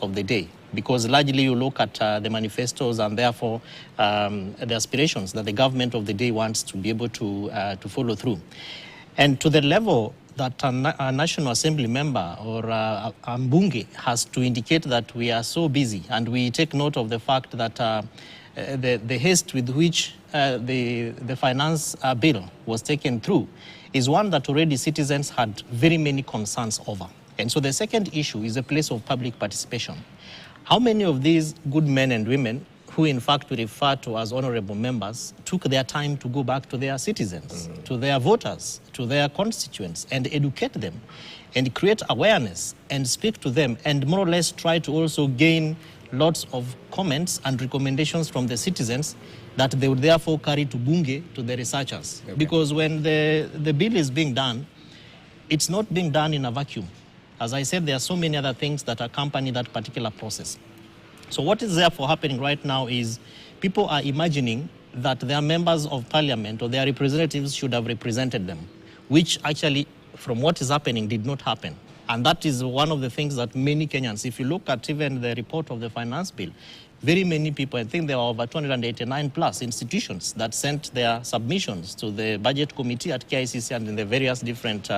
of the day, because largely you look at the manifestos and therefore the aspirations that the government of the day wants to be able to follow through. And to the level that a National Assembly member or a Mbunge has to indicate that we are so busy, and we take note of the fact that the haste with which the finance bill was taken through is one that already citizens had very many concerns over. And so the second issue is a place of public participation. How many of these good men and women who in fact we refer to as honorable members took their time to go back to their citizens, to their voters, to their constituents, and educate them and create awareness and speak to them and more or less try to also gain lots of comments and recommendations from the citizens that they would therefore carry to Bunge, to the researchers. Okay. Because when the bill is being done, it's not being done in a vacuum. As I said, there are so many other things that accompany that particular process. So what is therefore happening right now is people are imagining that their members of parliament or their representatives should have represented them, which actually, from what is happening, did not happen. And that is one of the things that many Kenyans, if you look at even the report of the finance bill, very many people, I think there were over 289 plus institutions that sent their submissions to the budget committee at KICC and in the various different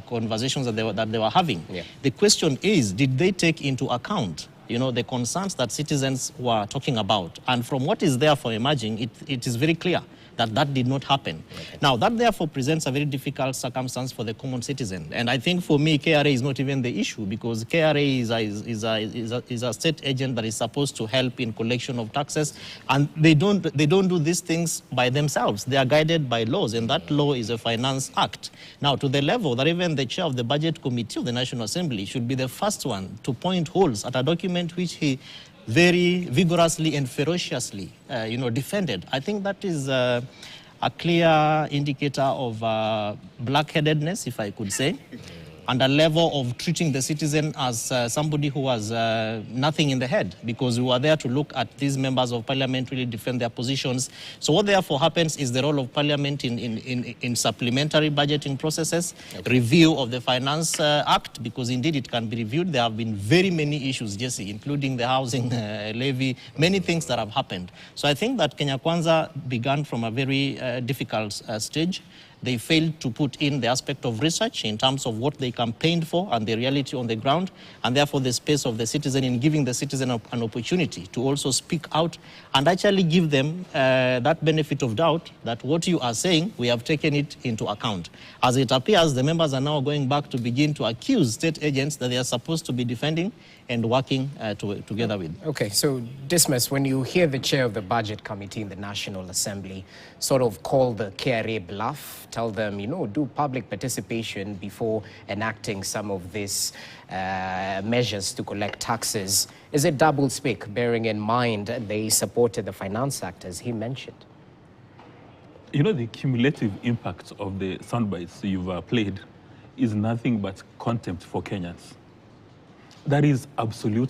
conversations that they were having. Yeah. The question is, did they take into account the concerns that citizens were talking about? And from what is therefore emerging, it is very clear that that did not happen. Okay. Now, that therefore presents a very difficult circumstance for the common citizen. And I think for me, KRA is not even the issue, because KRA is a state agent that is supposed to help in collection of taxes. And they don't do these things by themselves. They are guided by laws, and that law is a Finance Act. Now, to the level that even the chair of the Budget Committee of the National Assembly should be the first one to point holes at a document which he very vigorously and ferociously, defended. I think that is a clear indicator of black-headedness, if I could say, and a level of treating the citizen as somebody who has nothing in the head, because we were there to look at these members of parliament really defend their positions. So what therefore happens is the role of parliament in supplementary budgeting processes, okay, review of the Finance Act, because indeed it can be reviewed. There have been very many issues, Jesse, including the housing levy, many things that have happened. So I think that Kenya Kwanza began from a very difficult stage. They failed to put in the aspect of research in terms of what they campaigned for and the reality on the ground, and therefore the space of the citizen in giving the citizen an opportunity to also speak out and actually give them that benefit of doubt that what you are saying, we have taken it into account. As it appears, the members are now going back to begin to accuse state agents that they are supposed to be defending and working together with. Okay, so Dismas, when you hear the chair of the Budget Committee in the National Assembly sort of call the KRA bluff, tell them, do public participation before enacting some of these measures to collect taxes, is it double-speak, bearing in mind they supported the Finance Act, as he mentioned? The cumulative impact of the soundbites you've played is nothing but contempt for Kenyans. That is absolute